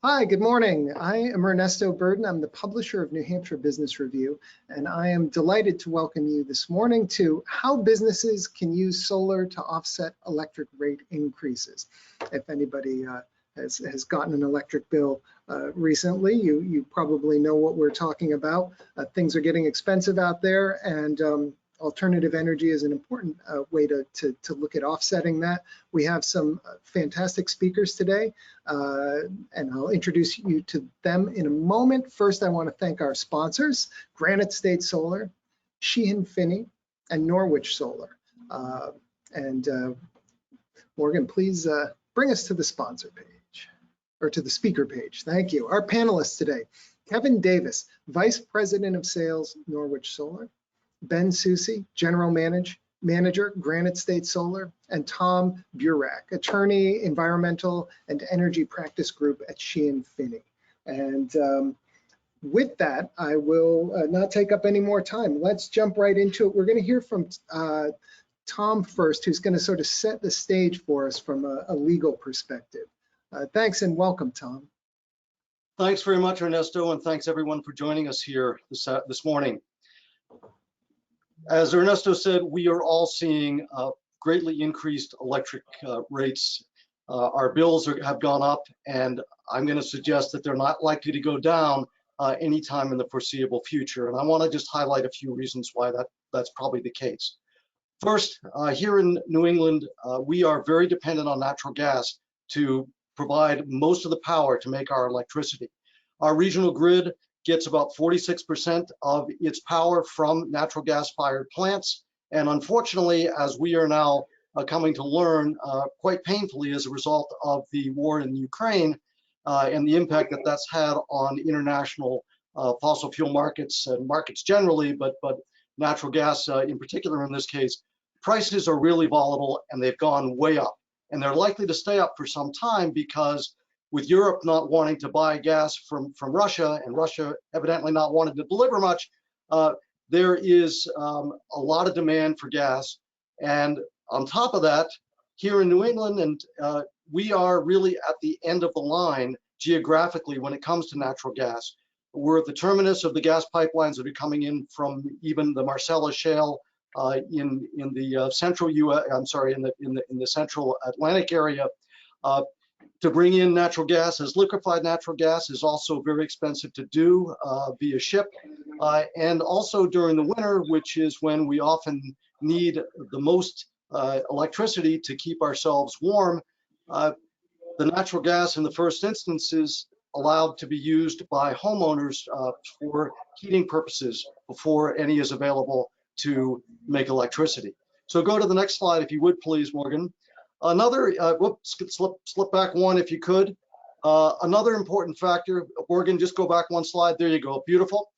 Hi, good morning. I am Ernesto Burden. I'm the publisher of New Hampshire Business Review, and I am delighted to welcome you this morning to how businesses can use solar to offset electric rate increases. If anybody has gotten an electric bill recently, you probably know what we're talking about. Things are getting expensive out there, and alternative energy is an important way to look at offsetting that. We have some fantastic speakers today, and I'll introduce you to them in a moment. First, I want to thank our sponsors, Granite State Solar, Sheehan Finney, and Norwich Solar. Morgan, please bring us to the sponsor page, or to the speaker page. Thank you. Our panelists today, Kevin Davis, Vice President of Sales, Norwich Solar, Ben Soucy, General Manager, Granite State Solar, and Tom Burack, Attorney, Environmental and Energy Practice Group at Sheehan Finney. And with that, I will not take up any more time. Let's jump right into it. We're going to hear from Tom first, who's going to sort of set the stage for us from a legal perspective. Thanks and welcome, Tom. Thanks very much, Ernesto, and thanks everyone for joining us here this morning. As Ernesto said, we are all seeing greatly increased electric rates. Our bills have gone up, and I'm going to suggest that they're not likely to go down anytime in the foreseeable future. And I want to just highlight a few reasons why that's probably the case. First, here in New England, we are very dependent on natural gas to provide most of the power to make our electricity. Our regional grid gets about 46% of its power from natural gas-fired plants. And unfortunately, as we are now coming to learn quite painfully as a result of the war in Ukraine and the impact that that's had on international fossil fuel markets and markets generally, but natural gas in particular in this case, prices are really volatile and they've gone way up. And they're likely to stay up for some time because with Europe not wanting to buy gas from Russia and Russia evidently not wanting to deliver much, there is a lot of demand for gas. And on top of that, here in New England, and we are really at the end of the line geographically when it comes to natural gas. We're at the terminus of the gas pipelines that are coming in from even the Marcellus Shale in the central U.S. I'm sorry, in the central Atlantic area. To bring in natural gas as liquefied natural gas is also very expensive to do via ship. And also during the winter, which is when we often need the most electricity to keep ourselves warm, the natural gas in the first instance is allowed to be used by homeowners for heating purposes before any is available to make electricity. So go to the next slide, if you would, please, Morgan. Another, whoops, slip back one if you could. Another important factor, Morgan, just go back one slide. There you go, beautiful.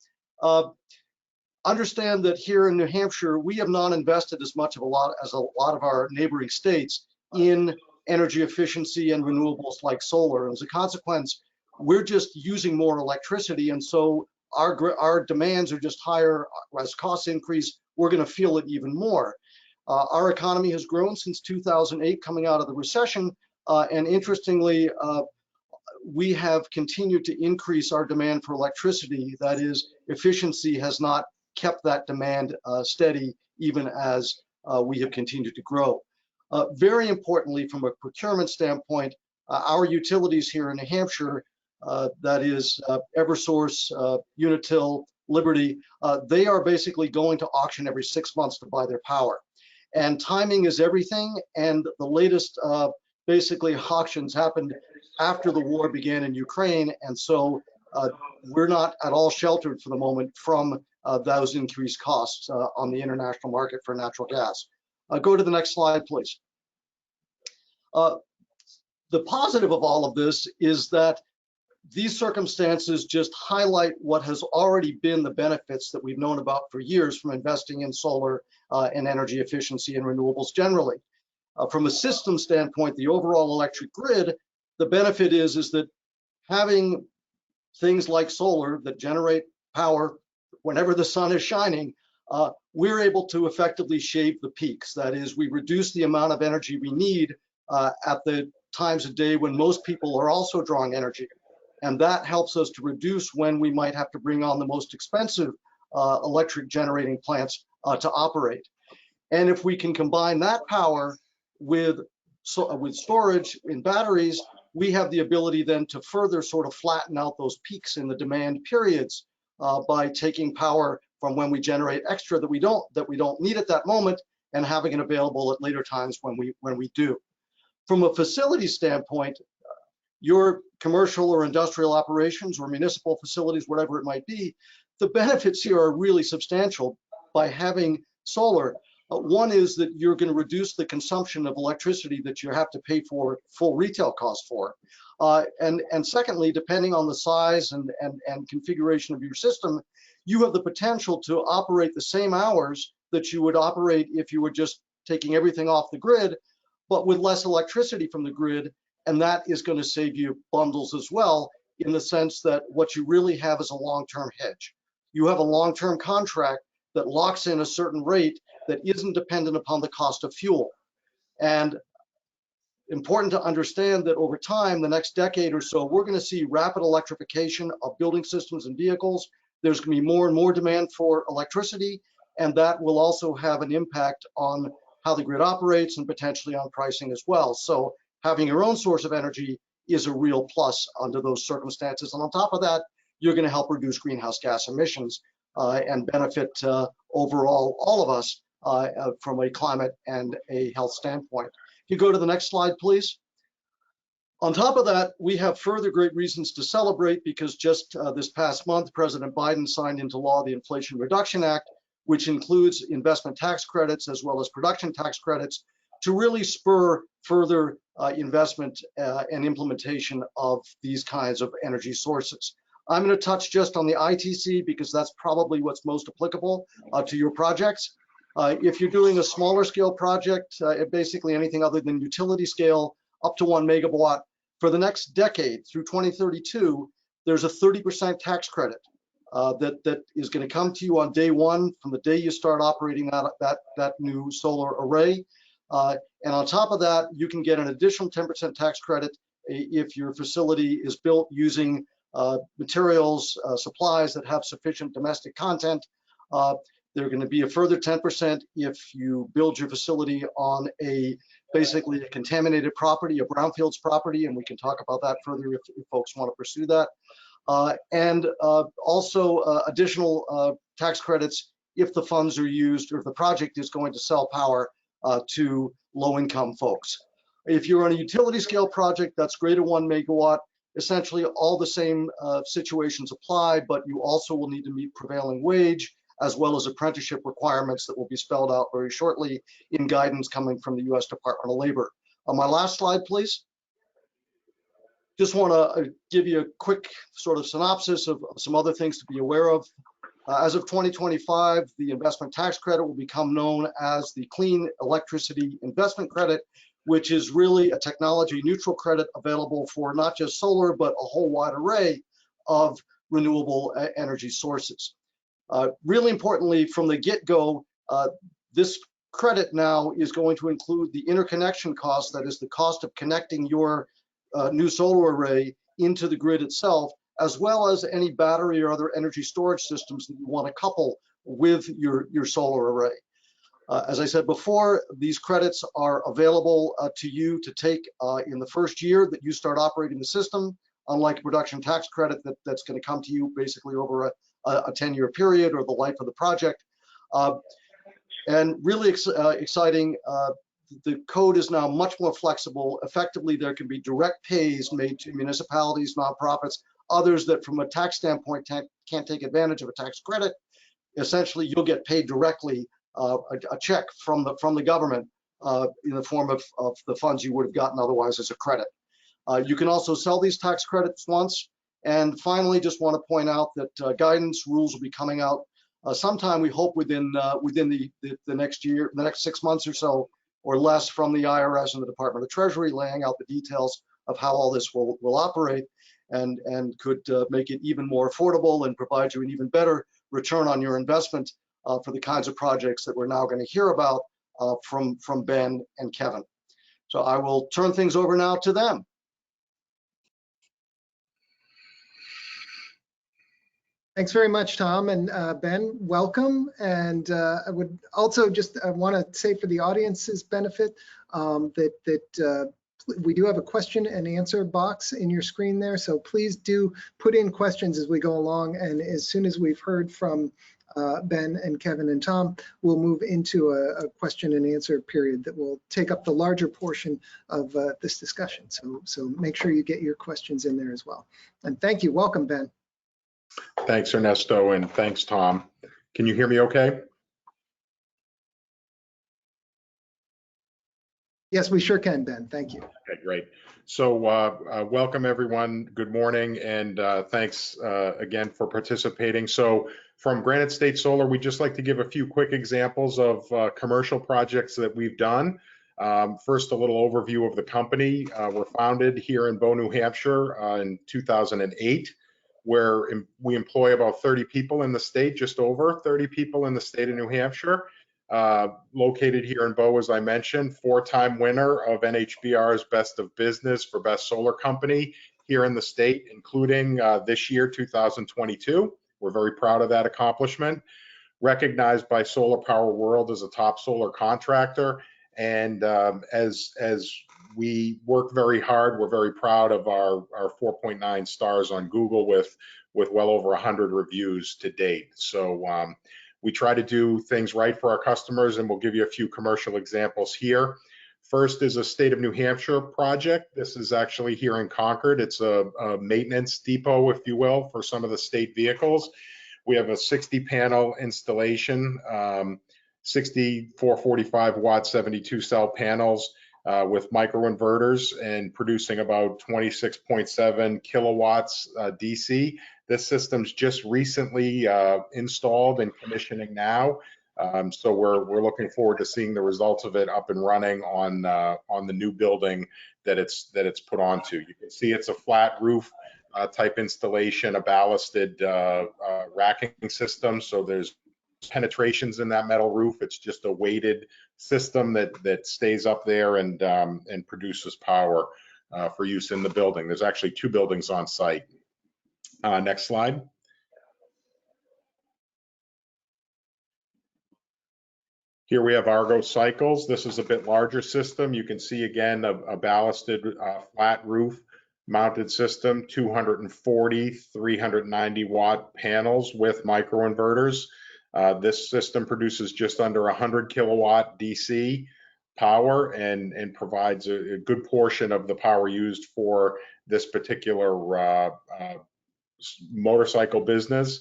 Understand that here in New Hampshire, we have not invested as much as a lot of our neighboring states in energy efficiency and renewables like solar. And as a consequence, we're just using more electricity. And so our demands are just higher. As costs increase, we're going to feel it even more. Our economy has grown since 2008 coming out of the recession. And interestingly, we have continued to increase our demand for electricity. That is, efficiency has not kept that demand steady even as we have continued to grow. Very importantly, from a procurement standpoint, our utilities here in New Hampshire, that is Eversource, Unitil, Liberty, they are basically going to auction every 6 months to buy their power. And timing is everything. And the latest basically auctions happened after the war began in Ukraine. And so we're not at all sheltered for the moment from those increased costs on the international market for natural gas. Go to the next slide, please. The positive of all of this is that these circumstances just highlight what has already been the benefits that we've known about for years from investing in solar and energy efficiency and renewables generally. From a system standpoint, the overall electric grid, the benefit is that having things like solar that generate power whenever the sun is shining, we're able to effectively shave the peaks. That is, we reduce the amount of energy we need at the times of day when most people are also drawing energy. And that helps us to reduce when we might have to bring on the most expensive electric generating plants to operate. And if we can combine that power with storage in batteries, we have the ability then to further sort of flatten out those peaks in the demand periods by taking power from when we generate extra that we don't need at that moment and having it available at later times when we do. From a facility standpoint, your commercial or industrial operations or municipal facilities, whatever it might be, the benefits here are really substantial by having solar. One is that you're going to reduce the consumption of electricity that you have to pay for full retail cost for. And secondly, depending on the size and configuration of your system, you have the potential to operate the same hours that you would operate if you were just taking everything off the grid, but with less electricity from the grid. And that is going to save you bundles as well, in the sense that what you really have is a long-term hedge. You have a long-term contract that locks in a certain rate that isn't dependent upon the cost of fuel. And important to understand that over time, the next decade or so, we're going to see rapid electrification of building systems and vehicles. There's going to be more and more demand for electricity, and that will also have an impact on how the grid operates and potentially on pricing as well. So having your own source of energy is a real plus under those circumstances. And on top of that, you're going to help reduce greenhouse gas emissions and benefit overall all of us from a climate and a health standpoint. If you go to the next slide, please. On top of that, we have further great reasons to celebrate, because just this past month, President Biden signed into law the Inflation Reduction Act, which includes investment tax credits as well as production tax credits to really spur further investment and implementation of these kinds of energy sources. I'm going to touch just on the ITC because that's probably what's most applicable to your projects. If you're doing a smaller scale project, basically anything other than utility scale, up to 1 megawatt, for the next decade through 2032, there's a 30% tax credit that is going to come to you on day one from the day you start operating that new solar array. And on top of that, you can get an additional 10% tax credit if your facility is built using materials, supplies that have sufficient domestic content. They're going to be a further 10% if you build your facility on basically a contaminated property, a brownfields property, and we can talk about that further if folks want to pursue that. And also additional tax credits if the funds are used or if the project is going to sell power to low-income folks. If you're on a utility scale project that's greater 1 megawatt, essentially all the same situations apply, but you also will need to meet prevailing wage as well as apprenticeship requirements that will be spelled out very shortly in guidance coming from the U.S. Department of Labor. On my last slide, please. Just want to give you a quick sort of synopsis of some other things to be aware of. As of 2025, the investment tax credit will become known as the Clean Electricity Investment Credit, which is really a technology neutral credit available for not just solar, but a whole wide array of renewable energy sources. Really importantly, from the get-go, this credit now is going to include the interconnection cost, that is the cost of connecting your new solar array into the grid itself, as well as any battery or other energy storage systems that you want to couple with your solar array. As I said before, these credits are available to you to take in the first year that you start operating the system, unlike a production tax credit that's going to come to you basically over a 10-year period or the life of the project. And really exciting, the code is now much more flexible. Effectively, there can be direct pays made to municipalities, nonprofits, others that from a tax standpoint can't take advantage of a tax credit. Essentially, you'll get paid directly a check from the government in the form of the funds you would have gotten otherwise as a credit. You can also sell these tax credits once. And finally, just want to point out that guidance rules will be coming out sometime, we hope, within the next year, the next 6 months or so, or less, from the IRS and the Department of Treasury, laying out the details of how all this will operate and could make it even more affordable and provide you an even better return on your investment for the kinds of projects that we're now going to hear about from Ben and Kevin. So I will turn things over now to them. Thanks very much, Tom, and Ben, welcome. And I would also just want to say for the audience's benefit that we do have a question and answer box in your screen there. So please do put in questions as we go along. And as soon as we've heard from Ben and Kevin and Tom, we'll move into a question and answer period that will take up the larger portion of this discussion. So make sure you get your questions in there as well. And thank you. Welcome, Ben. Thanks, Ernesto, and thanks, Tom. Can you hear me okay? Yes, we sure can, Ben. Thank you. Okay, great. So welcome, everyone. Good morning, and thanks again for participating. So from Granite State Solar, we'd just like to give a few quick examples of commercial projects that we've done. First, a little overview of the company. We're founded here in Bow, New Hampshire in 2008. Where we employ about 30 people in the state, just over 30 people in the state of New Hampshire. Located here in Bow, as I mentioned, 4-time winner of NHBR's Best of Business for Best Solar Company here in the state, including this year, 2022. We're very proud of that accomplishment. Recognized by Solar Power World as a top solar contractor. And as we work very hard, we're very proud of our 4.9 stars on Google with well over 100 reviews to date. So we try to do things right for our customers, and we'll give you a few commercial examples here. First is a state of New Hampshire project. This is actually here in Concord. It's a maintenance depot, if you will, for some of the state vehicles. We have a 60 panel installation, 60 445 watt 72 cell panels with microinverters and producing about 26.7 kilowatts DC. This system's just recently installed and commissioning now. So we're looking forward to seeing the results of it up and running on the new building that it's put onto. You can see it's a flat roof type installation, a ballasted racking system. So there's penetrations in that metal roof. It's just a weighted system that stays up there and produces power for use in the building. There's actually 2 buildings on site. Next slide. Here we have Argo Cycles. This is a bit larger system. You can see again a ballasted flat roof mounted system, 240 390 watt panels with microinverters. This system produces just under 100 kilowatt DC power and provides a good portion of the power used for this particular motorcycle business.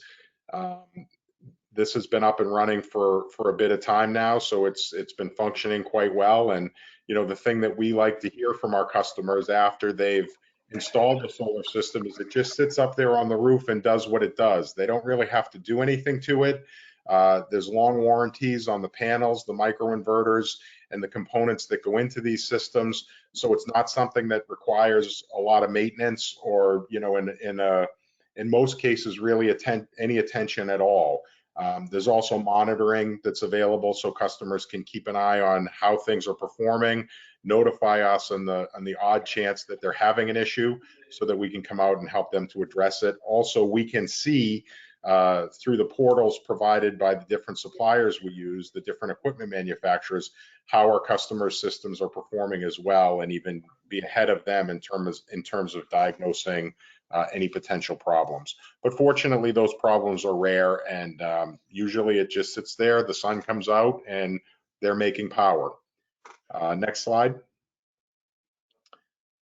This has been up and running for a bit of time now, so it's been functioning quite well. And you know, the thing that we like to hear from our customers after they've installed the solar system is it just sits up there on the roof and does what it does. They don't really have to do anything to it. There's long warranties on the panels, the microinverters, and the components that go into these systems. So it's not something that requires a lot of maintenance or, you know, in most cases, really any attention at all. There's also monitoring that's available so customers can keep an eye on how things are performing, notify us on the odd chance that they're having an issue so that we can come out and help them to address it. Also, we can see through the portals provided by the different suppliers we use, the different equipment manufacturers, how our customers' systems are performing as well, and even be ahead of them in terms of diagnosing any potential problems. But fortunately, those problems are rare, and usually it just sits there, the sun comes out, and they're making power. Next slide.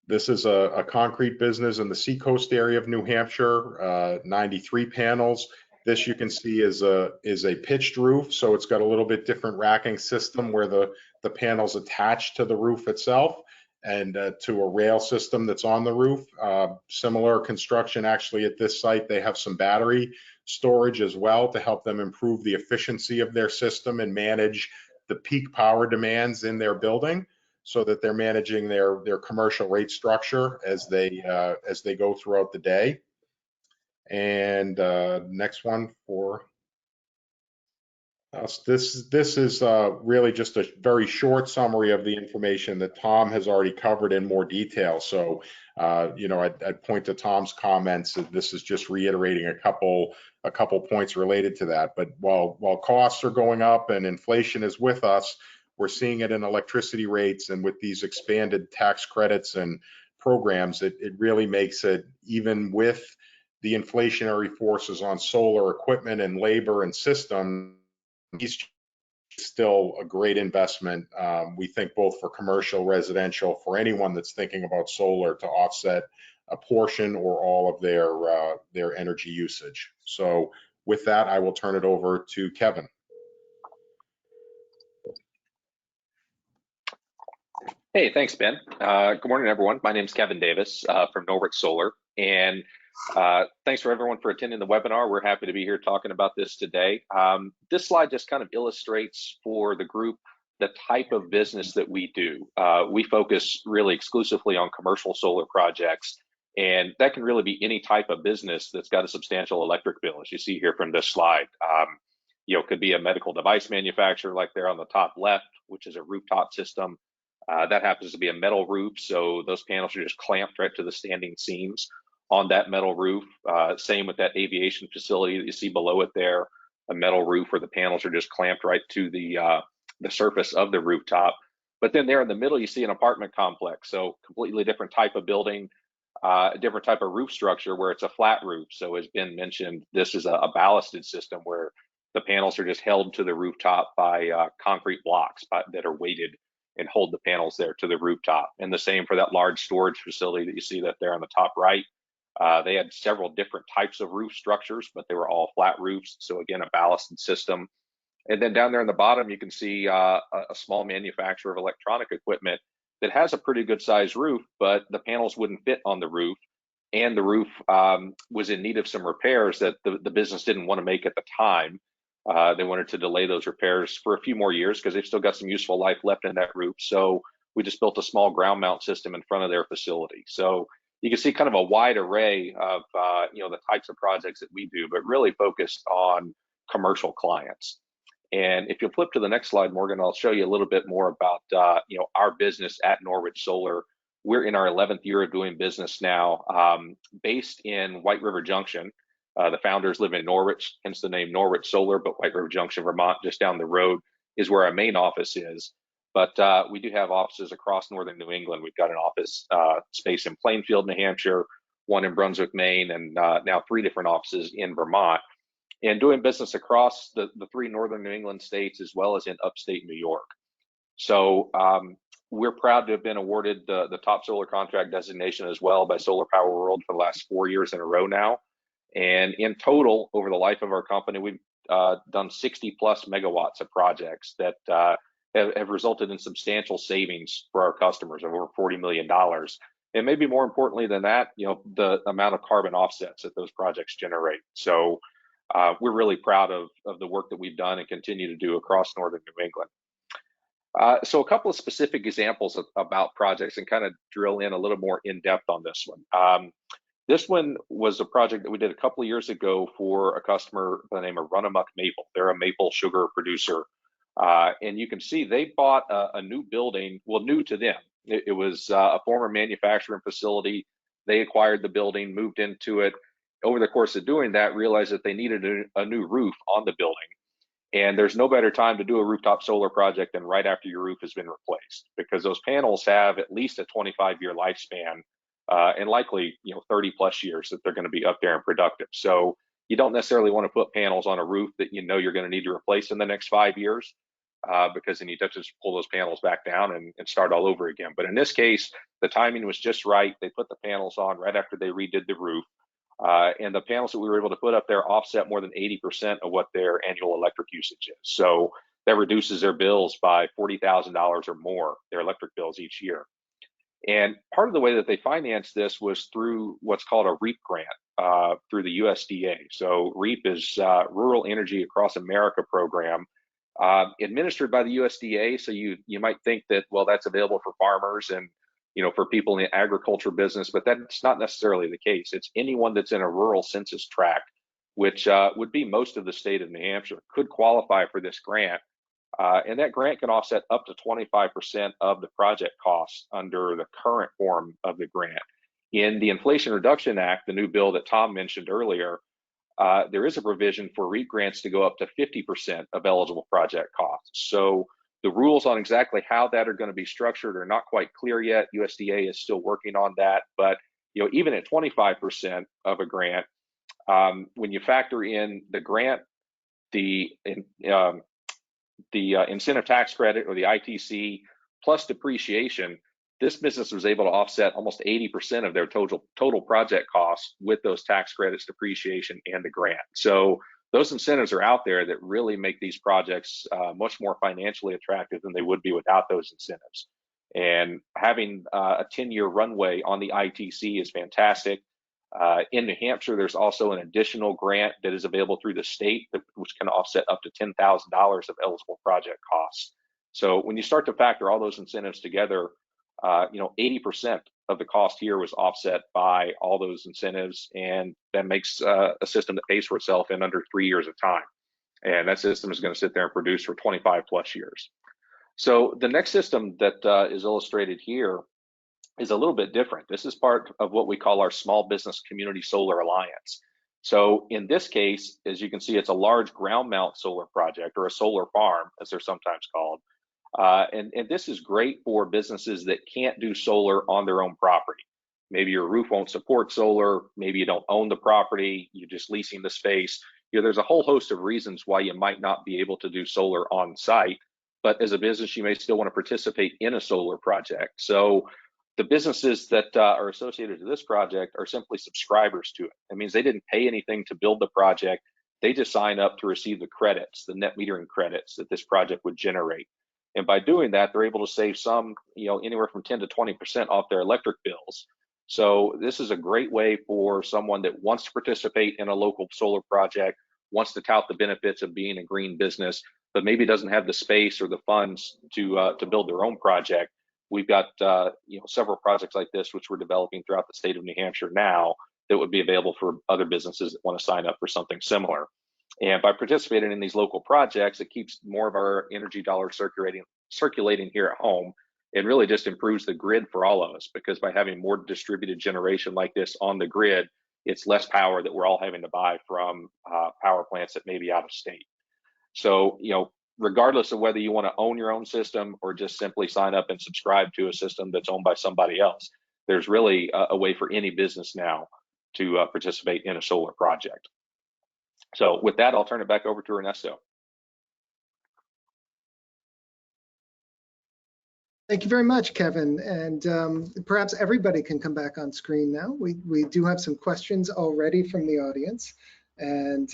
This is a concrete business in the Seacoast area of New Hampshire, 93 panels. This you can see is a pitched roof, so it's got a little bit different racking system where the panels attach to the roof itself and to a rail system that's on the roof. Similar construction actually at this site. They have some battery storage as well to help them improve the efficiency of their system and manage the peak power demands in their building, so that they're managing their commercial rate structure as they go throughout the day. And next one for This is really just a very short summary of the information that Tom has already covered in more detail. So, I'd point to Tom's comments. This is just reiterating a couple points related to that. But while costs are going up and inflation is with us, we're seeing it in electricity rates, and with these expanded tax credits and programs, it really makes it, even with the inflationary forces on solar equipment and labor and system, it's still a great investment. We think both for commercial, residential, for anyone that's thinking about solar, to offset a portion or all of their energy usage. So with that, I will turn it over to Kevin. Hey, thanks, Ben. Good morning, everyone. My name is Kevin Davis from Norwich Solar, and thanks for everyone for attending the webinar. We're happy to be here talking about this today. This slide just kind of illustrates for the group the type of business that we do. We focus really exclusively on commercial solar projects, and that can really be any type of business that's got a substantial electric bill, as you see here from this slide. It could be a medical device manufacturer like there on the top left, which is a rooftop system. That happens to be a metal roof, so those panels are just clamped right to the standing seams on that metal roof. Same with that aviation facility that you see below it there, a metal roof where the panels are just clamped right to the surface of the rooftop. But then there in the middle, you see an apartment complex, so completely different type of building, a different type of roof structure where it's a flat roof. So as Ben mentioned, this is a ballasted system where the panels are just held to the rooftop by concrete blocks that are weighted and hold the panels there to the rooftop. And the same for that large storage facility that you see that there on the top right. They had several different types of roof structures, but they were all flat roofs. So again, a ballasted system. And then down there in the bottom, you can see a small manufacturer of electronic equipment that has a pretty good sized roof, but the panels wouldn't fit on the roof. And the roof was in need of some repairs that the business didn't want to make at the time. They wanted to delay those repairs for a few more years because they've still got some useful life left in that roof. So we just built a small ground mount system in front of their facility. So you can see kind of a wide array of the types of projects that we do, but really focused on commercial clients. And if you'll flip to the next slide, Morgan, I'll show you a little bit more about our business at Norwich Solar. We're in our 11th year of doing business now, based in White River Junction. The founders live in Norwich, hence the name Norwich Solar, but White River Junction, Vermont, just down the road, is where our main office is. But we do have offices across northern New England. We've got an office space in Plainfield, New Hampshire, one in Brunswick, Maine, and now 3 different offices in Vermont. And doing business across the 3 northern New England states, as well as in upstate New York. So we're proud to have been awarded the top solar contract designation as well by Solar Power World for the last 4 years in a row now. And in total, over the life of our company, we've done 60 plus megawatts of projects that have resulted in substantial savings for our customers of over $40 million. And maybe more importantly than that, the amount of carbon offsets that those projects generate. So we're really proud of the work that we've done and continue to do across northern New England. So a couple of specific examples about projects and kind of drill in a little more in depth on this one. This one was a project that we did a couple of years ago for a customer by the name of Runamuck Maple. They're a maple sugar producer. And you can see they bought a new building, well, new to them. It was a former manufacturing facility. They acquired the building, moved into it. Over the course of doing that, realized that they needed a new roof on the building. And there's no better time to do a rooftop solar project than right after your roof has been replaced, because those panels have at least a 25-year lifespan. And likely, 30 plus years that they're going to be up there and productive. So you don't necessarily want to put panels on a roof that you're going to need to replace in the next 5 years, because then you have to just pull those panels back down and start all over again. But in this case, the timing was just right. They put the panels on right after they redid the roof. And the panels that we were able to put up there offset more than 80% of what their annual electric usage is. So that reduces their bills by $40,000 or more, their electric bills each year. And part of the way that they financed this was through what's called a REAP grant through the USDA. So REAP is Rural Energy Across America program, administered by the USDA. So you might think that, well, that's available for farmers and for people in the agriculture business, but that's not necessarily the case. It's anyone that's in a rural census tract which would be most of the state of New Hampshire, could qualify for this grant. And that grant can offset up to 25% of the project costs under the current form of the grant. In the Inflation Reduction Act, the new bill that Tom mentioned earlier, there is a provision for REAP grants to go up to 50% of eligible project costs. So the rules on exactly how that are going to be structured are not quite clear yet. USDA is still working on that, but even at 25% of a grant, when you factor in the grant, the incentive tax credit or the ITC plus depreciation, this business was able to offset almost 80% of their total project costs with those tax credits, depreciation, and the grant. So those incentives are out there that really make these projects much more financially attractive than they would be without those incentives. And having a 10-year runway on the ITC is fantastic. In New Hampshire, there's also an additional grant that is available through the state, which can offset up to $10,000 of eligible project costs. So when you start to factor all those incentives together, 80% of the cost here was offset by all those incentives, and that makes a system that pays for itself in under 3 years of time. And that system is going to sit there and produce for 25 plus years. So the next system that is illustrated here is a little bit different. This is part of what we call our Small Business Community Solar Alliance. So in this case, as you can see, it's a large ground mount solar project, or a solar farm, as they're sometimes called. And this is great for businesses that can't do solar on their own property. Maybe your roof won't support solar, maybe you don't own the property, you're just leasing the space. There's a whole host of reasons why you might not be able to do solar on site, but as a business, you may still want to participate in a solar project. So the businesses that are associated to this project are simply subscribers to it. That means they didn't pay anything to build the project. They just sign up to receive the credits, the net metering credits that this project would generate. And by doing that, they're able to save some, anywhere from 10 to 20% off their electric bills. So this is a great way for someone that wants to participate in a local solar project, wants to tout the benefits of being a green business, but maybe doesn't have the space or the funds to build their own project. We've got several projects like this which we're developing throughout the state of New Hampshire now that would be available for other businesses that want to sign up for something similar. And by participating in these local projects, it keeps more of our energy dollars circulating here at home. It really just improves the grid for all of us, because by having more distributed generation like this on the grid, it's less power that we're all having to buy from power plants that may be out of state. So, regardless of whether you want to own your own system or just simply sign up and subscribe to a system that's owned by somebody else, there's really a way for any business now to participate in a solar project. So with that, I'll turn it back over to Ernesto. Thank you very much, Kevin. And perhaps everybody can come back on screen now. We do have some questions already from the audience. And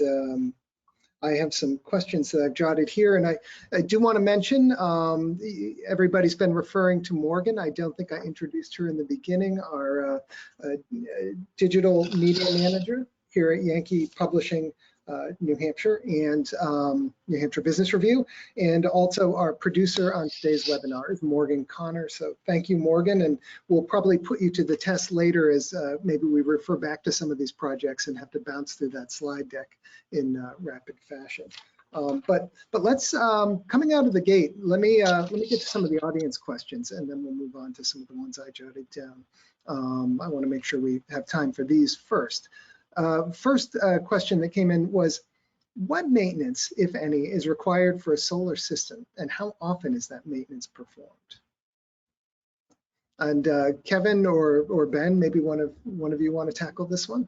I have some questions that I've jotted here. And I do want to mention, everybody's been referring to Morgan. I don't think I introduced her in the beginning, our digital media manager here at Yankee Publishing New Hampshire and New Hampshire Business Review, and also our producer on today's webinar is Morgan Connor. So thank you, Morgan, and we'll probably put you to the test later as maybe we refer back to some of these projects and have to bounce through that slide deck in rapid fashion. But let's, coming out of the gate, let me get to some of the audience questions, and then we'll move on to some of the ones I jotted down. I want to make sure we have time for these first. First question that came in was, what maintenance, if any, is required for a solar system, and how often is that maintenance performed? And Kevin or Ben, maybe one of you want to tackle this one?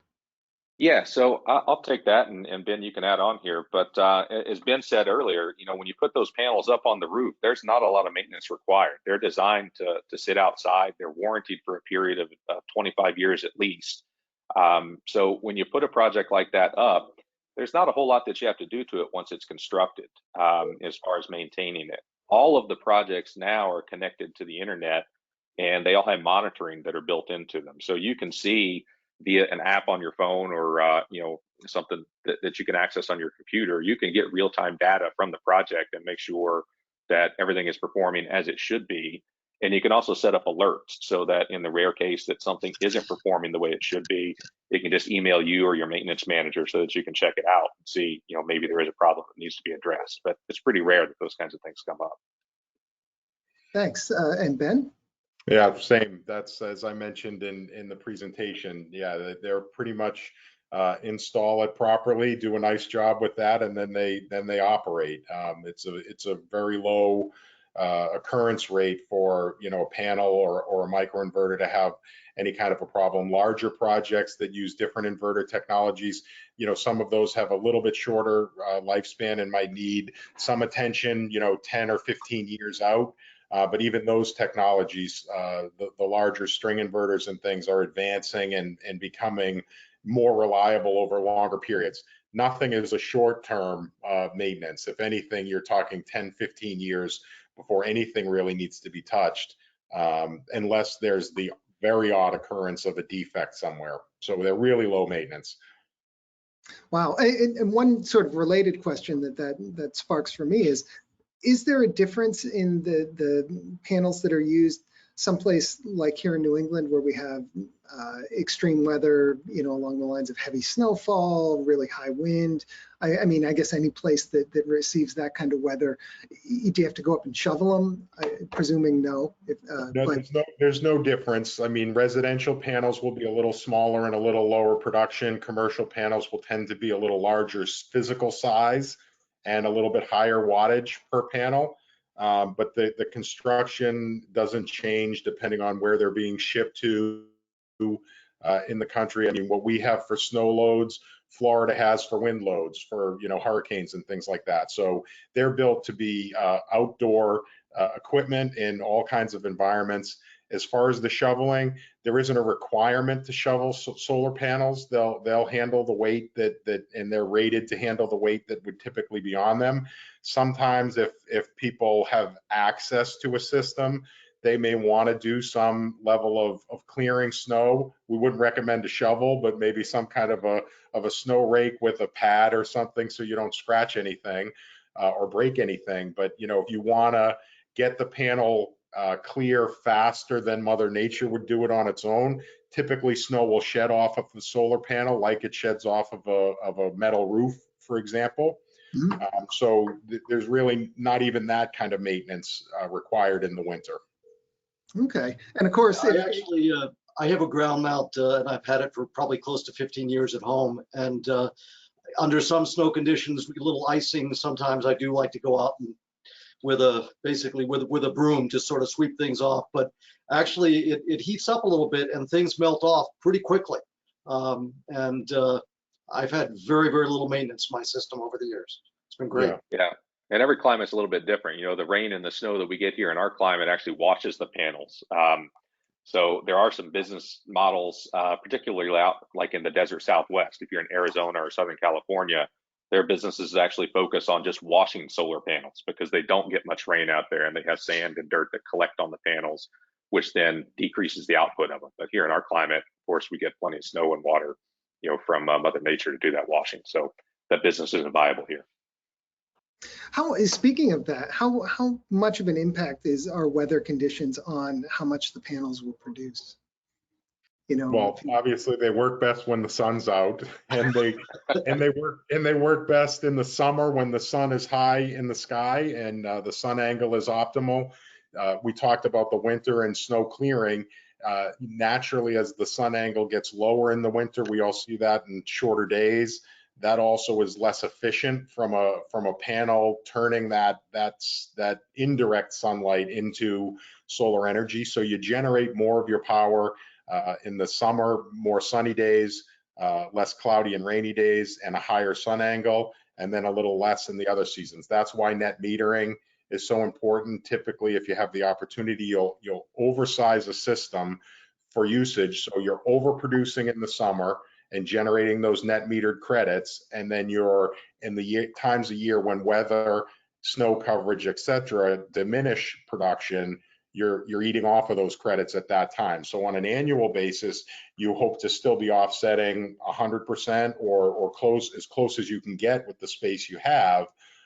Yeah, so I'll take that, and Ben, you can add on here. But as Ben said earlier, when you put those panels up on the roof, there's not a lot of maintenance required. They're designed to sit outside. They're warranted for a period of 25 years at least. So when you put a project like that up, there's not a whole lot that you have to do to it once it's constructed, as far as maintaining it. All of the projects now are connected to the internet, and they all have monitoring that are built into them. So you can see via an app on your phone or something that you can access on your computer, you can get real-time data from the project and make sure that everything is performing as it should be. And you can also set up alerts so that in the rare case that something isn't performing the way it should be, it can just email you or your maintenance manager so that you can check it out and see, maybe there is a problem that needs to be addressed. But it's pretty rare that those kinds of things come up. Thanks. And Ben? Yeah, same. That's as I mentioned in the presentation. Yeah, they're pretty much install it properly, do a nice job with that, and then they operate. It's a very low occurrence rate for a panel or a microinverter to have any kind of a problem. Larger projects that use different inverter technologies, some of those have a little bit shorter lifespan and might need some attention, 10 or 15 years out. But even those technologies, the larger string inverters and things are advancing and becoming more reliable over longer periods. Nothing is a short-term maintenance. If anything, you're talking 10, 15 years before anything really needs to be touched, unless there's the very odd occurrence of a defect somewhere. So they're really low maintenance. Wow. And one sort of related question that sparks for me is there a difference in the panels that are used someplace like here in New England where we have extreme weather, along the lines of heavy snowfall, really high wind? I mean, I guess any place that receives that kind of weather, do you have to go up and shovel them? Presuming no. No, there's no difference. I mean, residential panels will be a little smaller and a little lower production. Commercial panels will tend to be a little larger physical size and a little bit higher wattage per panel. But the construction doesn't change depending on where they're being shipped to in the country. I mean, what we have for snow loads, Florida has for wind loads, for hurricanes and things like that. So they're built to be outdoor equipment in all kinds of environments. As far as the shoveling, there isn't a requirement to shovel solar panels. They'll handle the weight and they're rated to handle the weight that would typically be on them. Sometimes if people have access to a system, they may want to do some level of clearing snow. We wouldn't recommend a shovel, but maybe some kind of a snow rake with a pad or something so you don't scratch anything or break anything. But if you want to get the panel clear faster than Mother Nature would do it on its own, typically snow will shed off of the solar panel like it sheds off of a metal roof, for example. Mm-hmm. So there's really not even that kind of maintenance required in the winter. Okay. And of course, I have a ground mount and I've had it for probably close to 15 years at home. And under some snow conditions, with a little icing, sometimes I do like to go out and with a broom to sort of sweep things off. But actually it heats up a little bit and things melt off pretty quickly. I've had very, very little maintenance in my system over the years. It's been great. Yeah. And every climate's a little bit different. The rain and the snow that we get here in our climate actually washes the panels. So there are some business models, particularly out like in the desert Southwest. If you're in Arizona or Southern California, their businesses actually focus on just washing solar panels because they don't get much rain out there and they have sand and dirt that collect on the panels, which then decreases the output of them. But here in our climate, of course, we get plenty of snow and water, from Mother Nature to do that washing. So that business isn't viable here. Speaking of that, how much of an impact is our weather conditions on how much the panels will produce? Well, obviously they work best when the sun's out, and they work best in the summer when the sun is high in the sky and the sun angle is optimal. We talked about the winter and snow clearing. Naturally, as the sun angle gets lower in the winter, we all see that in shorter days. That also is less efficient from a panel turning that indirect sunlight into solar energy. So you generate more of your power in the summer, more sunny days, less cloudy and rainy days, and a higher sun angle, and then a little less in the other seasons. That's why net metering is so important. Typically, if you have the opportunity, you'll oversize a system for usage. So you're overproducing in the summer and generating those net metered credits, and then you're in the times of year when weather, snow coverage, etc., diminish production, you're eating off of those credits at that time. So on an annual basis, you hope to still be offsetting 100% or as close as you can get with the space you have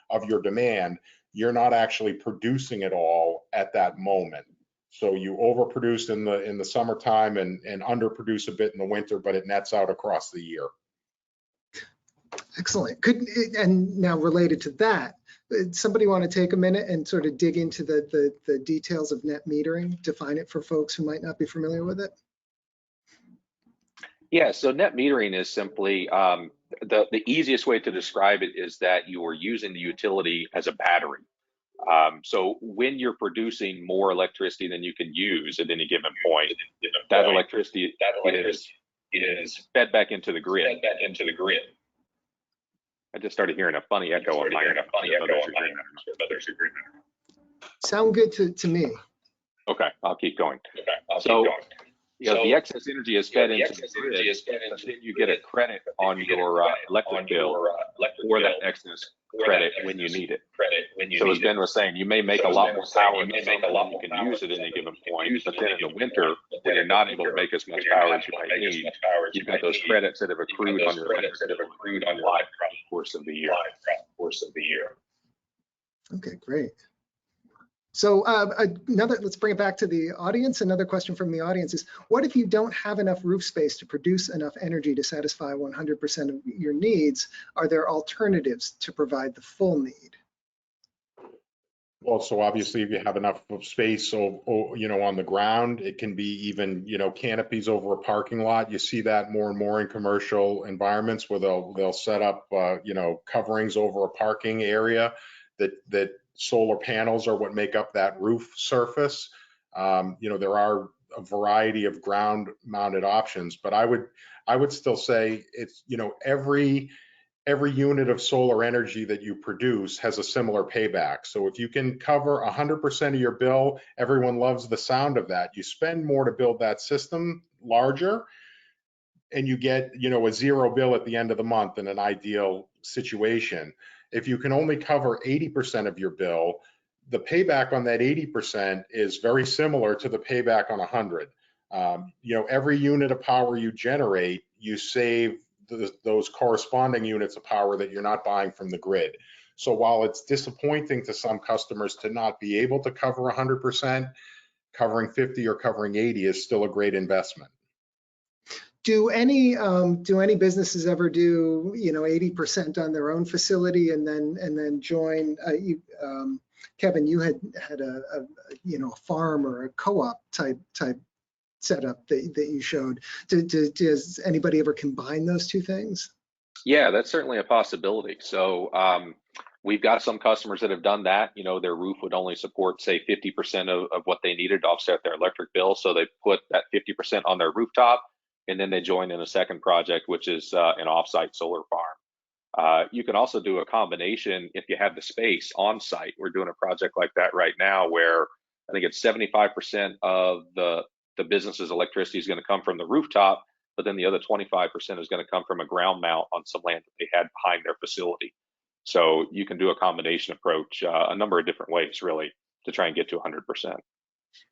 of your demand. You're not actually producing it all at that moment. So you overproduce in the summertime and underproduce a bit in the winter, but it nets out across the year. Excellent. And now related to that, somebody want to take a minute and sort of dig into the details of net metering, define it for folks who might not be familiar with it? Yeah, so net metering is simply the easiest way to describe it is that you are using the utility as a battery. So when you're producing more electricity than you can use at any given point, that electricity is fed back into the grid. I just started hearing a funny echo on my end. Sound good to me. Okay, I'll keep going. So, the excess energy is fed into the grid, and then you get a credit on your electric bill for that excess credit when you need it. So as Ben was saying, you may make a lot more power than you can use at any given point, but then in the winter, when you're not able to make as much power as you might need, you've got those credits that have accrued on your electric bill throughout the course of the year. Okay, great. So let's bring it back to the audience. Another question from the audience is, what if you don't have enough roof space to produce enough energy to satisfy 100% of your needs? Are there alternatives to provide the full need? Well, so obviously if you have enough space, on the ground, it can be even, canopies over a parking lot. You see that more and more in commercial environments where they'll set up, coverings over a parking area that solar panels are what make up that roof surface. There are a variety of ground mounted options, but I would still say it's, every unit of solar energy that you produce has a similar payback. So if you can cover 100% of your bill, everyone loves the sound of that. You spend more to build that system larger, and you get, a zero bill at the end of the month in an ideal situation. If you can only cover 80% of your bill, the payback on that 80% is very similar to the payback on 100. Every unit of power you generate, you save those corresponding units of power that you're not buying from the grid. So while it's disappointing to some customers to not be able to cover 100%, covering 50 or covering 80 is still a great investment. Do any businesses ever do 80% on their own facility and then join? Kevin, you had a farm or a co-op type setup that you showed. Does anybody ever combine those two things? Yeah, that's certainly a possibility. So we've got some customers that have done that. Their roof would only support, say, 50% of what they needed to offset their electric bill. So they put that 50% on their rooftop, and then they join in a second project, which is an offsite solar farm. You can also do a combination if you have the space on site. We're doing a project like that right now where I think it's 75% of the business's electricity is going to come from the rooftop, but then the other 25% is going to come from a ground mount on some land that they had behind their facility. So you can do a combination approach a number of different ways, really, to try and get to 100%.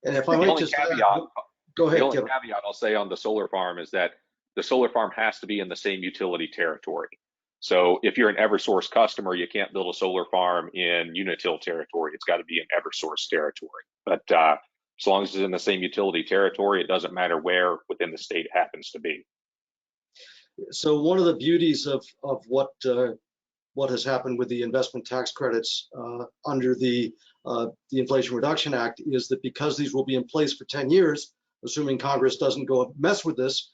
And if I might just caveat, go ahead. The only caveat I'll say on the solar farm is that the solar farm has to be in the same utility territory. So if you're an Eversource customer, you can't build a solar farm in Unitil territory. It's got to be in Eversource territory. But as long as it's in the same utility territory, it doesn't matter where within the state it happens to be. So one of the beauties of what has happened with the investment tax credits under the Inflation Reduction Act is that because these will be in place for 10 years, assuming Congress doesn't go mess with this,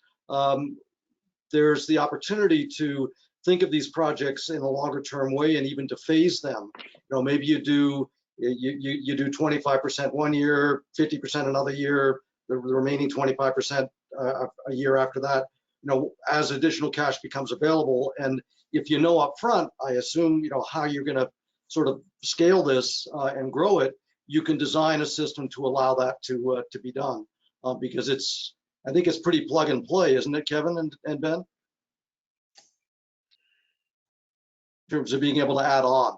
there's the opportunity to think of these projects in a longer term way and even to phase them. Maybe you do 25% one year, 50% another year, the remaining 25% a year after that, as additional cash becomes available. And if you know up front, I assume, how you're going to sort of scale this and grow it, you can design a system to allow that to be done. Because I think it's pretty plug and play, isn't it, Kevin and Ben? In terms of being able to add on.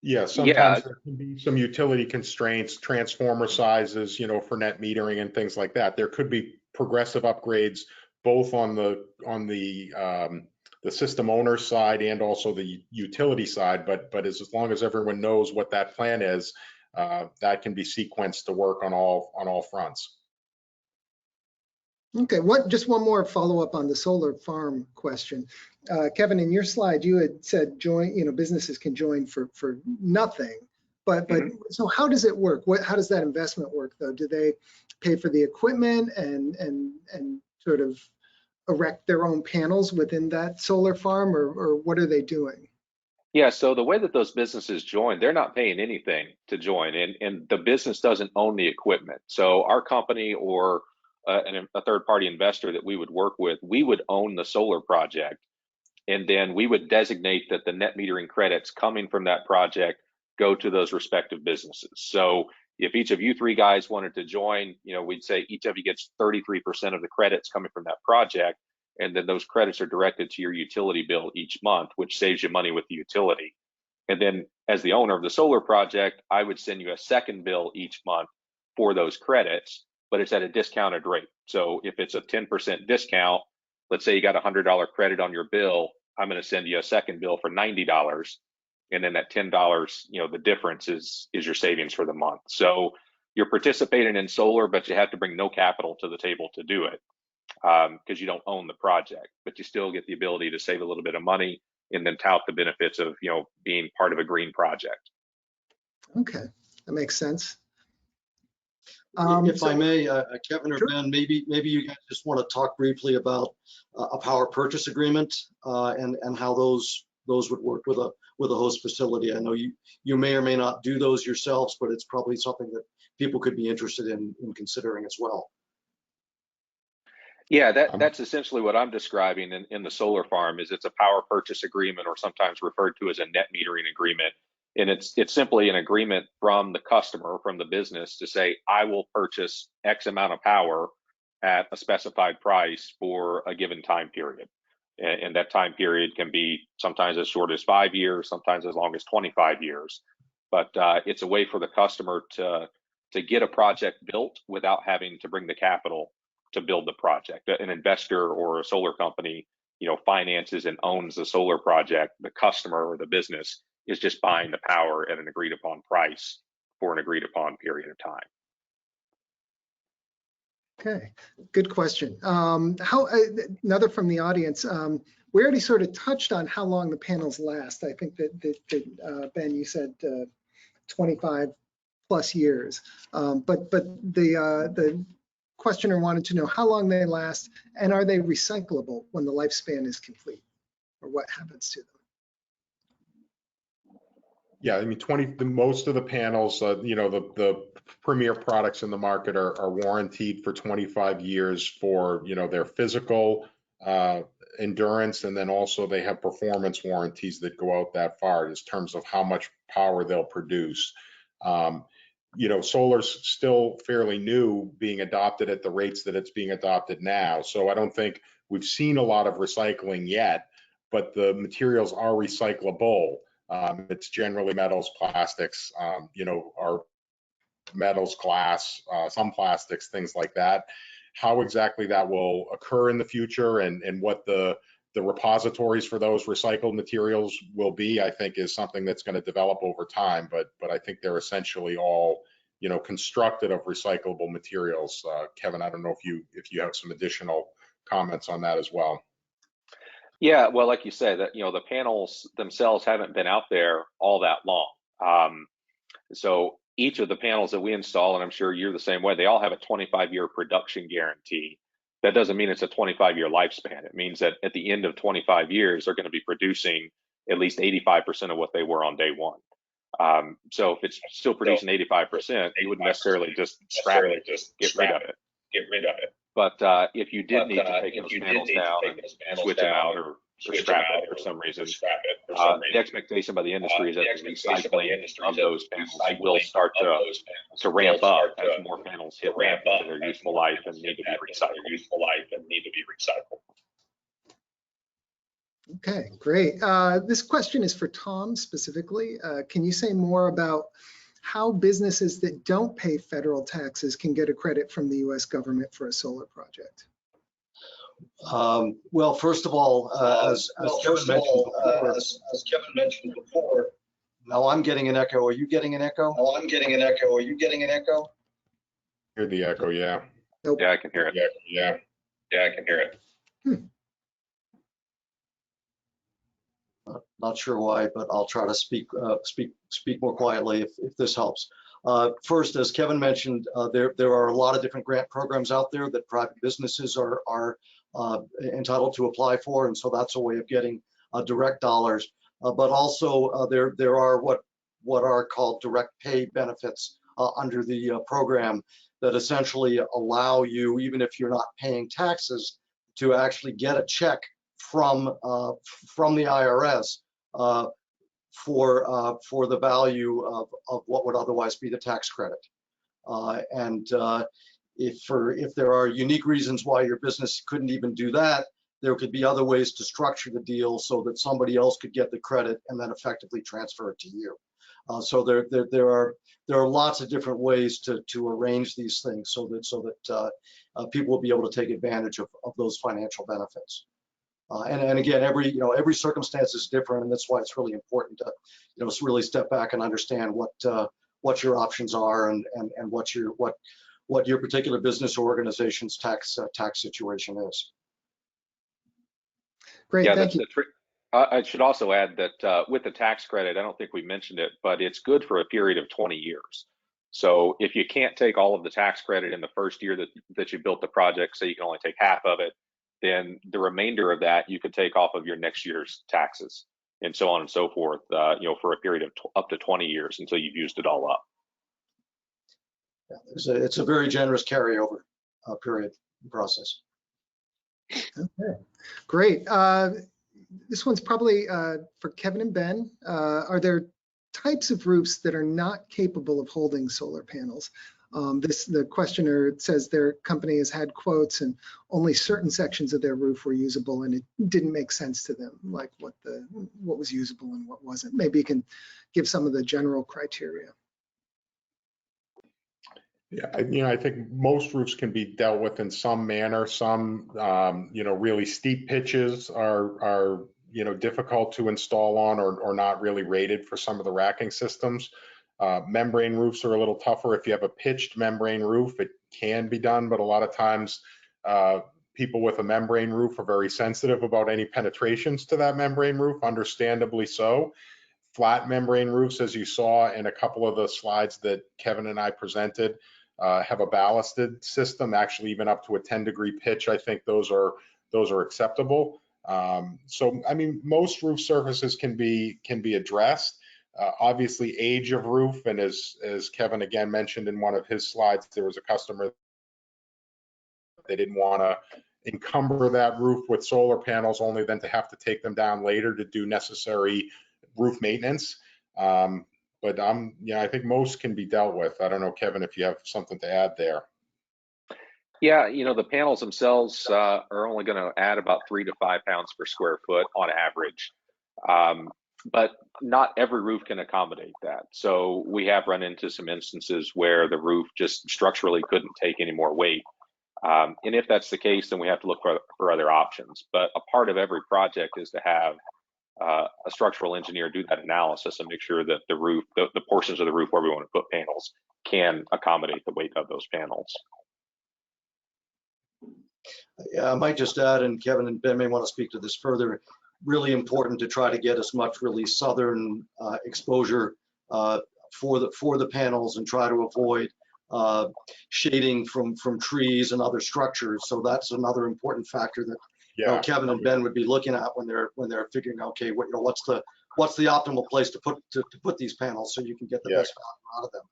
Yeah, sometimes there can be some utility constraints, transformer sizes, for net metering and things like that. There could be progressive upgrades both on the system owner side and also the utility side. But as long as everyone knows what that plan is, that can be sequenced to work on all fronts. Okay, just one more follow-up on the solar farm question. Kevin, in your slide, you had said businesses can join for nothing, but so how does it work? How does that investment work though? Do they pay for the equipment and sort of erect their own panels within that solar farm, or what are they doing? Yeah, so the way that those businesses join, they're not paying anything to join, and the business doesn't own the equipment. So our company or a third-party investor that we would work with, we would own the solar project, and then we would designate that the net metering credits coming from that project go to those respective businesses. So if each of you three guys wanted to join, we'd say each of you gets 33% of the credits coming from that project, and then those credits are directed to your utility bill each month, which saves you money with the utility. And then as the owner of the solar project, I would send you a second bill each month for those credits, but it's at a discounted rate. So if it's a 10% discount, let's say you got a $100 credit on your bill, I'm going to send you a second bill for $90. And then that $10, the difference is your savings for the month. So you're participating in solar, but you have to bring no capital to the table to do it because you don't own the project, but you still get the ability to save a little bit of money and then tout the benefits of being part of a green project. Okay, that makes sense. If I may, Kevin or Sure. Ben, maybe you guys just want to talk briefly about a power purchase agreement and how those would work with a host facility. I know you may or may not do those yourselves, but it's probably something that people could be interested in considering as well. Yeah, that's essentially what I'm describing in the solar farm. Is it's a power purchase agreement, or sometimes referred to as a net metering agreement. And it's simply an agreement from the customer, from the business, to say, I will purchase X amount of power at a specified price for a given time period. And that time period can be sometimes as short as 5 years, sometimes as long as 25 years. But it's a way for the customer to get a project built without having to bring the capital to build the project. An investor or a solar company, finances and owns the solar project. The customer or the business is just buying the power at an agreed upon price for an agreed upon period of time. Okay, good question. Another from the audience. We already sort of touched on how long the panels last. I think that Ben, you said 25 plus years, but the questioner wanted to know how long they last, and are they recyclable when the lifespan is complete, or what happens to them? Yeah, I mean, most of the panels, the premier products in the market are warranted for 25 years for, their physical endurance, and then also they have performance warranties that go out that far in terms of how much power they'll produce. Solar's still fairly new, being adopted at the rates that it's being adopted now. So I don't think we've seen a lot of recycling yet, but the materials are recyclable. It's generally metals, plastics, our metals, glass, some plastics, things like that. How exactly that will occur in the future and what the repositories for those recycled materials will be, I think, is something that's going to develop over time. But I think they're essentially all, constructed of recyclable materials. Kevin, I don't know if you have some additional comments on that as well. Yeah, well, like you said, that the panels themselves haven't been out there all that long. So each of the panels that we install, and I'm sure you're the same way, they all have a 25-year production guarantee. That doesn't mean it's a 25-year lifespan. It means that at the end of 25 years, they're going to be producing at least 85% of what they were on day one. So if it's still producing 85%, you wouldn't necessarily just scrap it, get rid of it. But if you did need to take those panels down and switch them out or scrap it for some reason, the expectation by the industry is that the recycling of those panels will start to ramp up as more panels hit their useful life and need to be recycled. Okay, great. This question is for Tom specifically. Can you say more about how businesses that don't pay federal taxes can get a credit from the U.S. government for a solar project? Well, first of all, as Kevin mentioned before, No, I'm getting an echo. Are you getting an echo? Oh, I'm getting an echo. Are you getting an echo? Hear the echo, yeah. Nope. Yeah, I can hear it. Yeah. Yeah, I can hear it. Not sure why, but I'll try to speak more quietly if this helps. First, as Kevin mentioned, there are a lot of different grant programs out there that private businesses are entitled to apply for, and so that's a way of getting direct dollars. But also there are what are called direct pay benefits under the program that essentially allow you, even if you're not paying taxes, to actually get a check from the IRS for the value of what would otherwise be the tax credit. If there are unique reasons why your business couldn't even do that, there could be other ways to structure the deal so that somebody else could get the credit and then effectively transfer it to you. So there are lots of different ways to arrange these things so that people will be able to take advantage of those financial benefits. And again, every circumstance is different, and that's why it's really important to really step back and understand what your options are and what your particular business or organization's tax situation is. Great, Yeah, thank you. I should also add that with the tax credit, I don't think we mentioned it, but it's good for a period of 20 years. So if you can't take all of the tax credit in the first year that you built the project, so you can only take half of it, then the remainder of that you could take off of your next year's taxes, and so on and so forth, for a period of up to 20 years until you've used it all up. Yeah, it's a very generous carryover period process. Okay, great. This one's probably for Kevin and Ben. Are there types of roofs that are not capable of holding solar panels? The questioner says their company has had quotes and only certain sections of their roof were usable, and it didn't make sense to them, like what was usable and what wasn't. Maybe you can give some of the general criteria. Yeah, I think most roofs can be dealt with in some manner. Some, really steep pitches are difficult to install on or not really rated for some of the racking systems. Membrane roofs are a little tougher. If you have a pitched membrane roof, it can be done, but a lot of times people with a membrane roof are very sensitive about any penetrations to that membrane roof, understandably so. Flat membrane roofs, as you saw in a couple of the slides that Kevin and I presented, have a ballasted system, actually even up to a 10-degree pitch. I think those are acceptable. So, I mean, most roof surfaces can be addressed. Obviously, age of roof, and as Kevin again mentioned in one of his slides, there was a customer, they didn't want to encumber that roof with solar panels, only then to have to take them down later to do necessary roof maintenance. But I think most can be dealt with. I don't know, Kevin, if you have something to add there. Yeah, the panels themselves are only going to add about 3 to 5 pounds per square foot on average. But not every roof can accommodate that. So we have run into some instances where the roof just structurally couldn't take any more weight. And if that's the case, then we have to look for other options. But a part of every project is to have a structural engineer do that analysis and make sure that the roof, the portions of the roof where we want to put panels, can accommodate the weight of those panels. Yeah, I might just add, and Kevin and Ben may want to speak to this further, really important to try to get as much really southern exposure for the panels and try to avoid shading from trees and other structures. So that's another important factor that Kevin and Ben would be looking at when they're figuring out, okay, what's the optimal place to put these panels so you can get the best value out of them.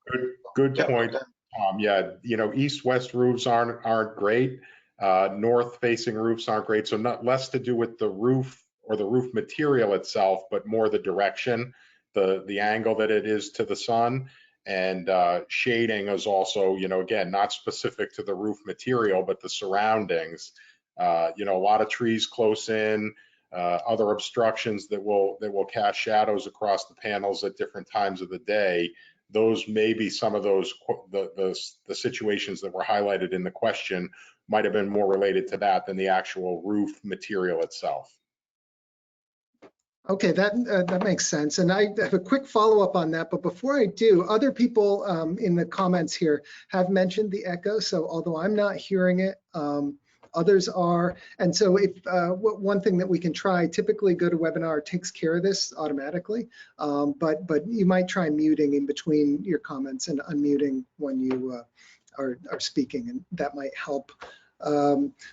Good point, Tom. Yeah, east-west roofs aren't great. North-facing roofs aren't great. So less to do with the roof or the roof material itself, but more the direction, the angle that it is to the sun. And shading is also, again, not specific to the roof material, but the surroundings. A lot of trees close in, other obstructions that will cast shadows across the panels at different times of the day. Those may be some of those the situations that were highlighted in the question might have been more related to that than the actual roof material itself. Okay, that makes sense. And I have a quick follow-up on that. But before I do, other people in the comments here have mentioned the echo. So although I'm not hearing it, others are. And so if one thing that we can try, typically GoToWebinar takes care of this automatically. But you might try muting in between your comments and unmuting when you are speaking, and that might help.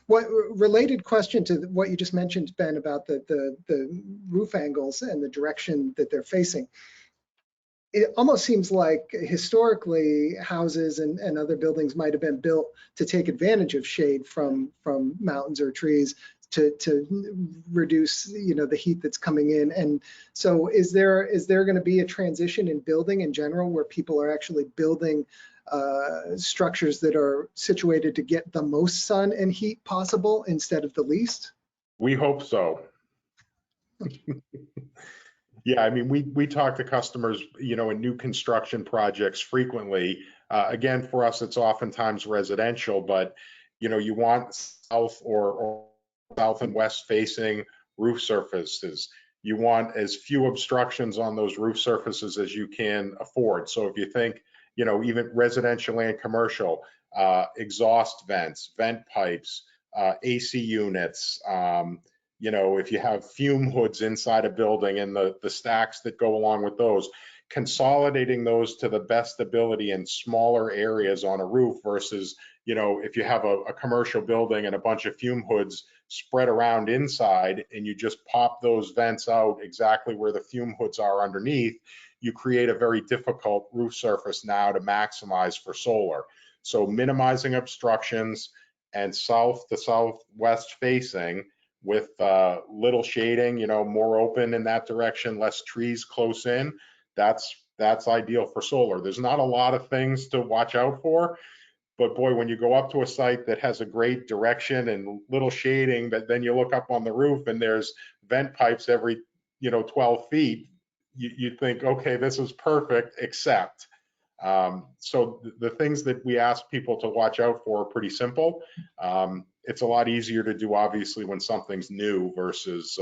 What related question to what you just mentioned, Ben, about the roof angles and the direction that they're facing? It almost seems like historically houses and other buildings might have been built to take advantage of shade from mountains or trees to reduce, the heat that's coming in. And so is there going to be a transition in building in general where people are actually building structures that are situated to get the most sun and heat possible instead of the least? We hope so. Yeah, I mean, we talk to customers, in new construction projects frequently. Again, for us, it's oftentimes residential, but, you want south or south and west facing roof surfaces. You want as few obstructions on those roof surfaces as you can afford. So if you think, even residential and commercial, exhaust vents, vent pipes, AC units, if you have fume hoods inside a building and the stacks that go along with those, consolidating those to the best ability in smaller areas on a roof versus, if you have a commercial building and a bunch of fume hoods spread around inside and you just pop those vents out exactly where the fume hoods are underneath, you create a very difficult roof surface now to maximize for solar. So minimizing obstructions and south to southwest facing with little shading, more open in that direction, less trees close in, that's ideal for solar. There's not a lot of things to watch out for, but boy, when you go up to a site that has a great direction and little shading, but then you look up on the roof and there's vent pipes every 12 feet, you think, okay, this is perfect, except. So the things that we ask people to watch out for are pretty simple. It's a lot easier to do, obviously, when something's new versus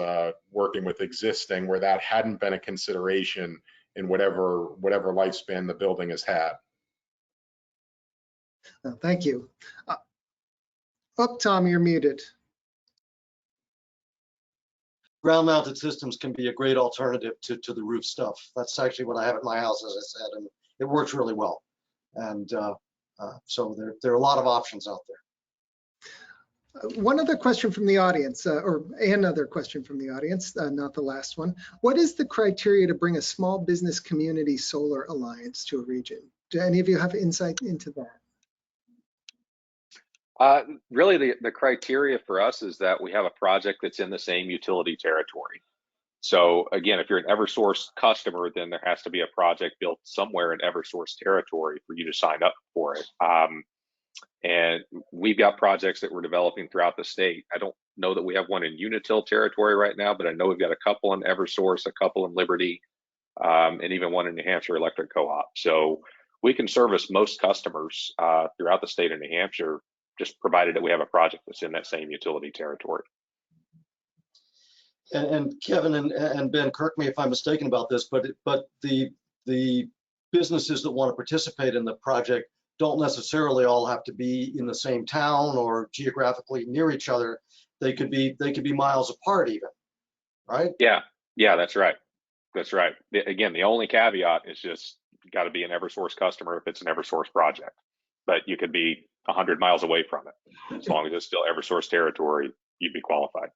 working with existing where that hadn't been a consideration in whatever lifespan the building has had. Thank you. Tom, you're muted. Ground-mounted systems can be a great alternative to the roof stuff. That's actually what I have at my house, as I said, and it works really well. And so there are a lot of options out there. One other question from the audience, or another question from the audience, not the last one. What is the criteria to bring a small business community solar alliance to a region? Do any of you have insight into that? Really, the criteria for us is that we have a project that's in the same utility territory. So again, if you're an Eversource customer, then there has to be a project built somewhere in Eversource territory for you to sign up for it. And we've got projects that we're developing throughout the state. I don't know that we have one in Unitil territory right now, but I know we've got a couple in Eversource, a couple in Liberty, and even one in New Hampshire Electric Co-op. So we can service most customers throughout the state of New Hampshire, just provided that we have a project that's in that same utility territory. And Kevin and Ben, correct me if I'm mistaken about this, but the businesses that want to participate in the project don't necessarily all have to be in the same town or geographically near each other. They could be miles apart even, right? Yeah, that's right. That's right. Again, the only caveat is just got to be an Eversource customer if it's an Eversource project, but you could be 100 miles away from it. As long as it's still Eversource territory, you'd be qualified.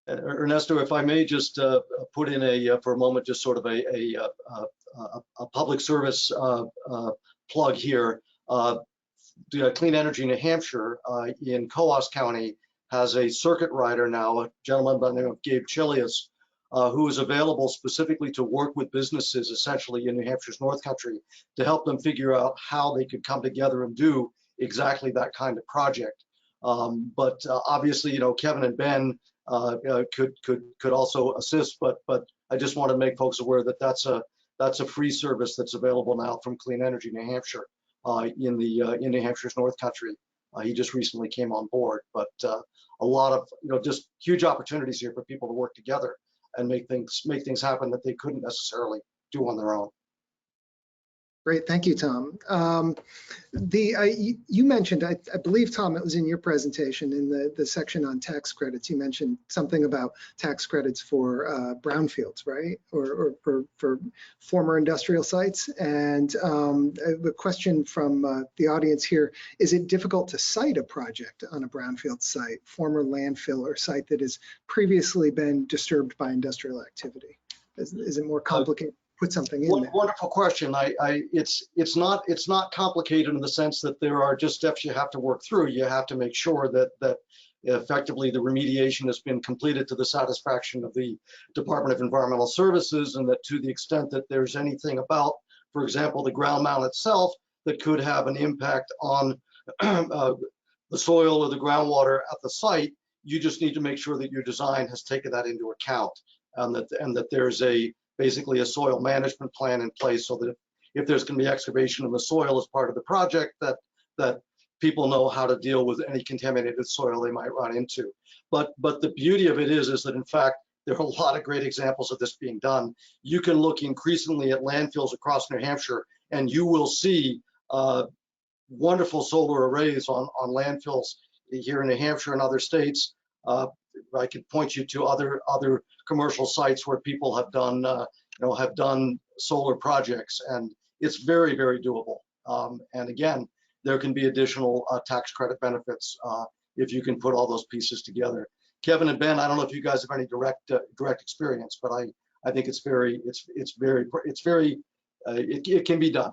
Ernesto, if I may just put in for a moment, just sort of a public service plug here. Clean Energy New Hampshire in Coos County has a circuit rider now, a gentleman by the name of Gabe Chilius, who is available specifically to work with businesses essentially in New Hampshire's North Country to help them figure out how they could come together and do exactly that kind of project. But obviously, Kevin and Ben could also assist, but I just want to make folks aware that that's a free service that's available now from Clean Energy New Hampshire in New Hampshire's North Country. He just recently came on board, but a lot of just huge opportunities here for people to work together make things happen that they couldn't necessarily do on their own. Great, thank you, Tom. You mentioned, I believe, Tom, it was in your presentation in the section on tax credits. You mentioned something about tax credits for brownfields, right? Or for former industrial sites. And the question from the audience here, is it difficult to site a project on a brownfield site, former landfill or site that has previously been disturbed by industrial activity? Is it more complicated? Put something in there. Wonderful question. It's not complicated in the sense that there are just steps you have to work through. You have to make sure that effectively the remediation has been completed to the satisfaction of the Department of Environmental Services, and that to the extent that there's anything about, for example, the ground mount itself that could have an impact on the soil or the groundwater at the site, you just need to make sure that your design has taken that into account, and that there's basically a soil management plan in place, so that if there's going to be excavation of the soil as part of the project, that people know how to deal with any contaminated soil they might run into. But the beauty of it is that in fact there are a lot of great examples of this being done. You can look increasingly at landfills across New Hampshire, and you will see wonderful solar arrays on landfills here in New Hampshire and other states. I could point you to other commercial sites where people have done solar projects, and it's very, very doable. And again, there can be additional tax credit benefits if you can put all those pieces together. Kevin and Ben, I don't know if you guys have any direct experience, but I think it can be done.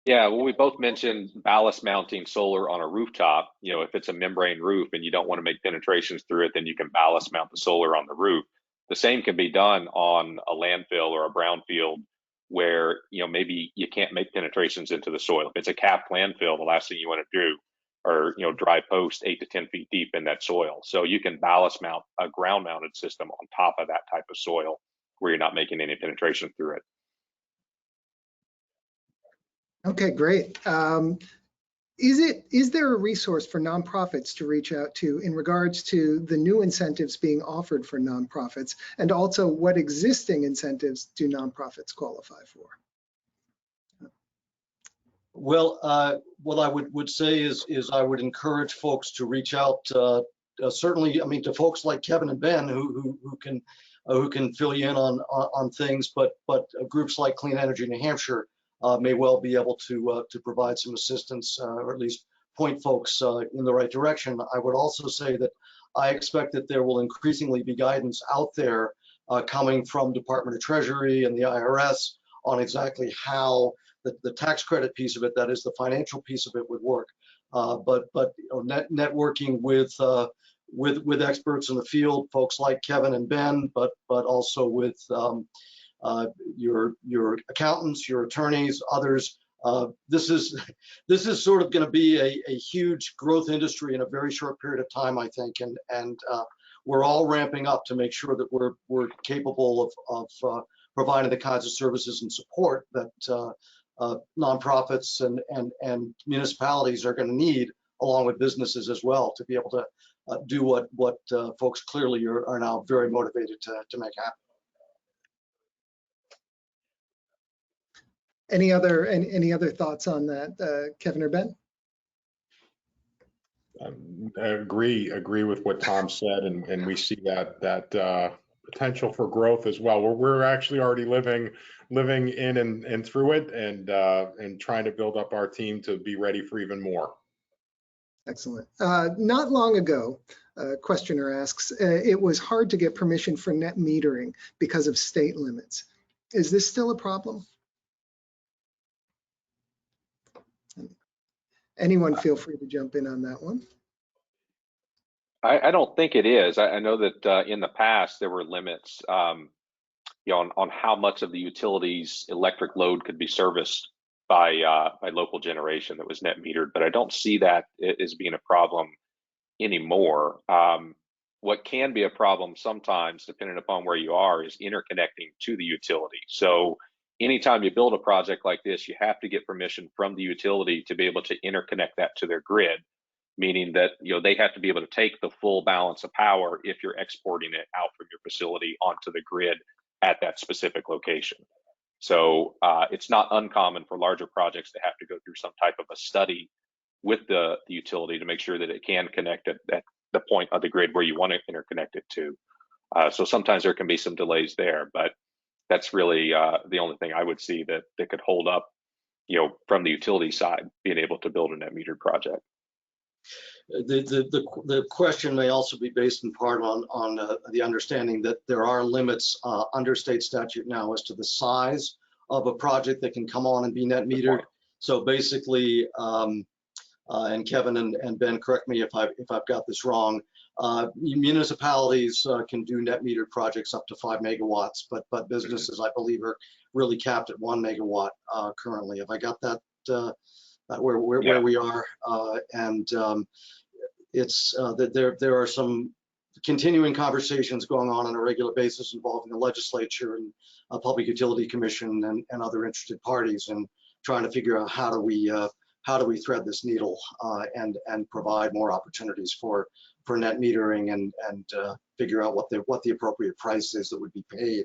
Yeah, well, we both mentioned ballast mounting solar on a rooftop. If it's a membrane roof and you don't want to make penetrations through it, then you can ballast mount the solar on the roof. The same can be done on a landfill or a brownfield where, maybe you can't make penetrations into the soil. If it's a capped landfill, the last thing you want to do are, dry posts 8 to 10 feet deep in that soil. So you can ballast mount a ground mounted system on top of that type of soil where you're not making any penetration through it. Okay, great. Is there a resource for nonprofits to reach out to in regards to the new incentives being offered for nonprofits, and also what existing incentives do nonprofits qualify for? Well, what I would say is I would encourage folks to reach out. Certainly, I mean, to folks like Kevin and Ben who can fill you in on things, but groups like Clean Energy New Hampshire may well be able to provide some assistance, or at least point folks in the right direction. I would also say that I expect that there will increasingly be guidance out there coming from Department of Treasury and the IRS on exactly how the tax credit piece of it, that is the financial piece of it, would work. But networking with experts in the field, folks like Kevin and Ben, but also with your accountants, your attorneys, others. This is sort of going to be a huge growth industry in a very short period of time, I think, and we're all ramping up to make sure that we're capable of providing the kinds of services and support that nonprofits and municipalities are going to need, along with businesses as well, to be able to do what folks clearly are now very motivated to make happen. Any other thoughts on that, Kevin or Ben? I agree with what Tom said, and we see that potential for growth as well. We're actually already living in and through it, and trying to build up our team to be ready for even more. Excellent. Not long ago, a questioner asks, it was hard to get permission for net metering because of state limits. Is this still a problem? Anyone feel free to jump in on that one. I don't think it is. I know that in the past there were limits, on how much of the utilities' electric load could be serviced by local generation that was net metered, but I don't see that as being a problem anymore. What can be a problem sometimes, depending upon where you are, is interconnecting to the utility. So anytime you build a project like this, you have to get permission from the utility to be able to interconnect that to their grid. meaning that they have to be able to take the full balance of power if you're exporting it out from your facility onto the grid at that specific location. So it's not uncommon for larger projects to have to go through some type of a study with the utility to make sure that it can connect at the point of the grid where you want to interconnect it to. So sometimes there can be some delays there, but that's really the only thing I would see that could hold up, from the utility side, being able to build a net metered project. The question may also be based in part on the understanding that there are limits under state statute now as to the size of a project that can come on and be net metered. So basically, and Kevin and Ben, correct me if I've got this wrong, municipalities can do net metered projects up to 5 megawatts, but businesses, I believe, are really capped at 1 megawatt currently. Have I got that? Where we are, and it's that there are some continuing conversations going on a regular basis involving the legislature and a public utility commission and other interested parties, and trying to figure out how do we thread this needle and provide more opportunities for net metering and figure out what the appropriate price is that would be paid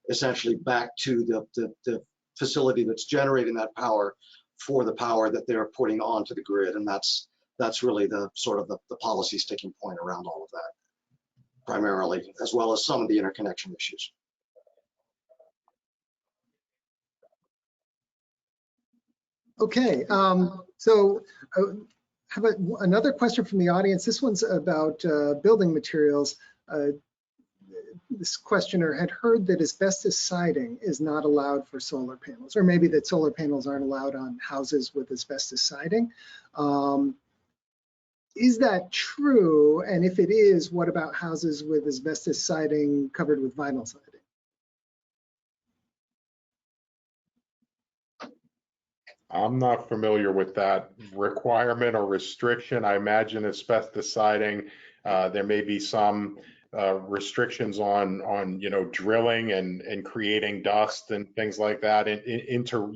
essentially back to the facility that's generating that power for the power that they're putting onto the grid. And that's really the sort of the policy sticking point around all of that, primarily, as well as some of the interconnection issues. Okay, so how about another question from the audience? This one's about building materials. This questioner had heard that asbestos siding is not allowed for solar panels, or maybe that solar panels aren't allowed on houses with asbestos siding. Is that true? And if it is, what about houses with asbestos siding covered with vinyl siding? I'm not familiar with that requirement or restriction. I imagine asbestos siding, there may be some restrictions on drilling and creating dust and things like that into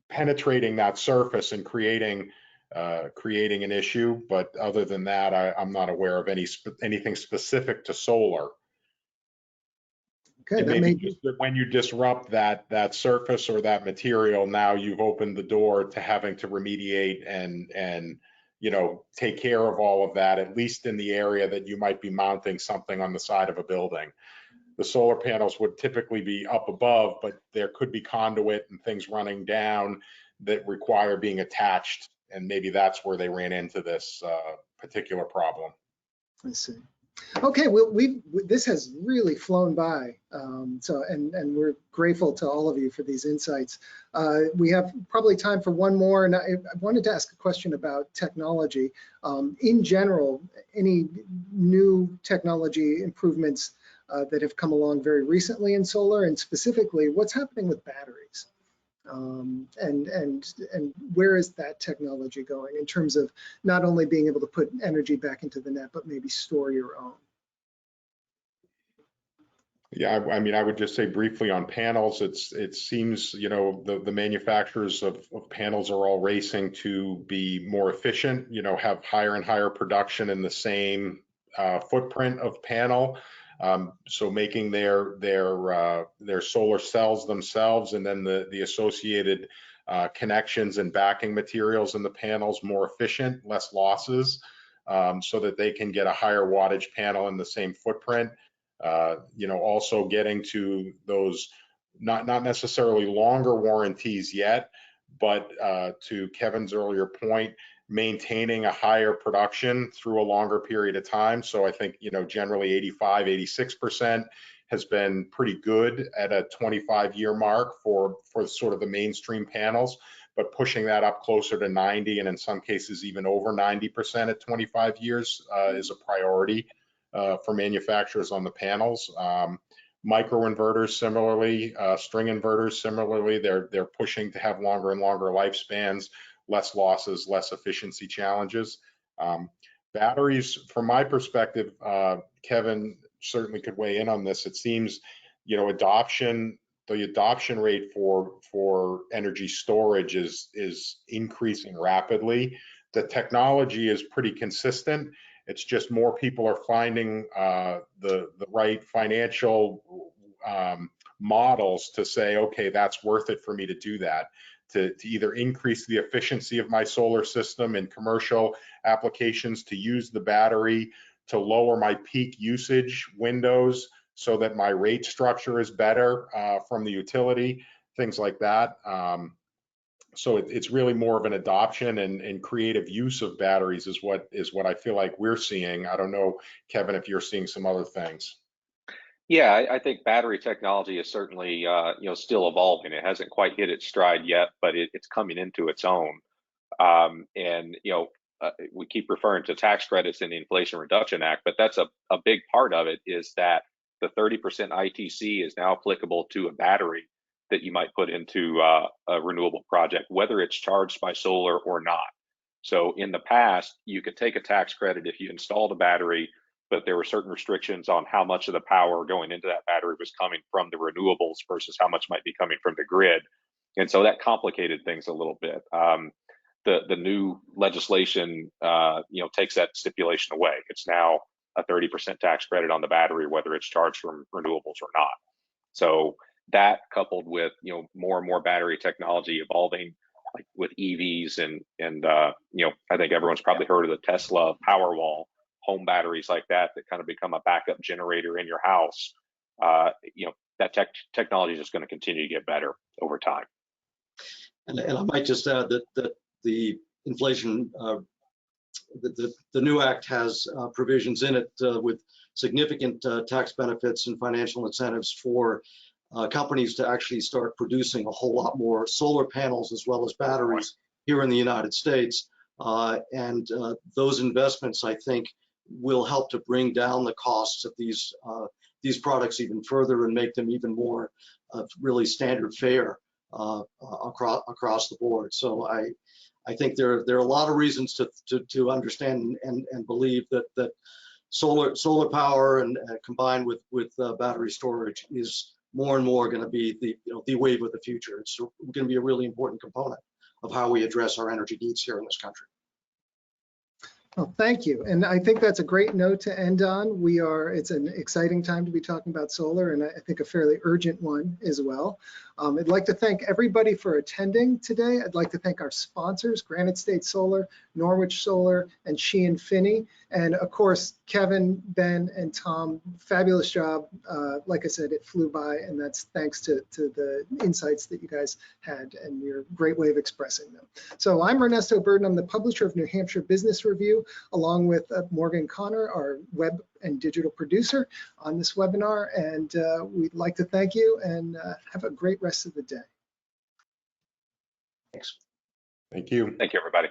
penetrating that surface and creating an issue. But other than that, I'm not aware of anything specific to solar. Okay, maybe just that when you disrupt that surface or that material, now you've opened the door to having to remediate and take care of all of that, at least in the area that you might be mounting something on the side of a building. The solar panels would typically be up above, but there could be conduit and things running down that require being attached, and maybe that's where they ran into this particular problem. I see. Okay, well, this has really flown by, and we're grateful to all of you for these insights. We have probably time for one more, and I wanted to ask a question about technology. In general, any new technology improvements that have come along very recently in solar, and specifically, what's happening with batteries? And where is that technology going in terms of not only being able to put energy back into the net, but maybe store your own? Yeah, I mean, I would just say briefly on panels, it seems, the manufacturers of panels are all racing to be more efficient, have higher and higher production in the same footprint of panel. So making their solar cells themselves and then the associated connections and backing materials in the panels more efficient, less losses, so that they can get a higher wattage panel in the same footprint. Also getting to those not necessarily longer warranties yet, but to Kevin's earlier point, maintaining a higher production through a longer period of time. So I think, generally 85, 86% has been pretty good at a 25-year mark for sort of the mainstream panels, but pushing that up closer to 90 and in some cases even over 90% at 25 years is a priority for manufacturers on the panels. Microinverters similarly, string inverters similarly, they're pushing to have longer and longer lifespans, less losses, less efficiency challenges. Batteries, from my perspective, Kevin certainly could weigh in on this. It seems, adoption the adoption rate for energy storage is increasing rapidly. The technology is pretty consistent. It's just more people are finding the right financial models to say, okay, that's worth it for me to do that, to either increase the efficiency of my solar system in commercial applications, to use the battery to lower my peak usage windows so that my rate structure is better from the utility, things like that. So it's really more of an adoption and creative use of batteries is what I feel like we're seeing. I don't know, Kevin, if you're seeing some other things. Yeah, I think battery technology is certainly still evolving. It hasn't quite hit its stride yet, but it's coming into its own. And we keep referring to tax credits in the Inflation Reduction Act, but that's a big part of it, is that the 30% ITC is now applicable to a battery that you might put into a renewable project, whether it's charged by solar or not. So in the past, you could take a tax credit if you installed a battery, but there were certain restrictions on how much of the power going into that battery was coming from the renewables versus how much might be coming from the grid. And so that complicated things a little bit. The new legislation, takes that stipulation away. It's now a 30% tax credit on the battery, whether it's charged from renewables or not. So that, coupled with more and more battery technology evolving, like with EVs and I think everyone's probably heard of the Tesla Powerwall, home batteries like that kind of become a backup generator in your house. That technology is just going to continue to get better over time. And I might just add that the inflation, the new act has provisions in it with significant tax benefits and financial incentives for companies to actually start producing a whole lot more solar panels as well as batteries here in the United States. And those investments, I think, will help to bring down the costs of these products even further and make them even more really standard fare across the board. So I think there are a lot of reasons to understand and believe that solar power and combined with battery storage is more and more going to be the wave of the future. It's going to be a really important component of how we address our energy needs here in this country. Well, thank you. And I think that's a great note to end on. It's an exciting time to be talking about solar, and I think a fairly urgent one as well. I'd like to thank everybody for attending today. I'd like to thank our sponsors, Granite State Solar, Norwich Solar, and Sheehan Finney. And of course, Kevin, Ben, and Tom, fabulous job. Like I said, it flew by, and that's thanks to the insights that you guys had and your great way of expressing them. So I'm Ernesto Burden. I'm the publisher of New Hampshire Business Review, along with Morgan Connor, our web and digital producer on this webinar. And we'd like to thank you and have a great rest of the day. Thanks. Thank you. Thank you, everybody.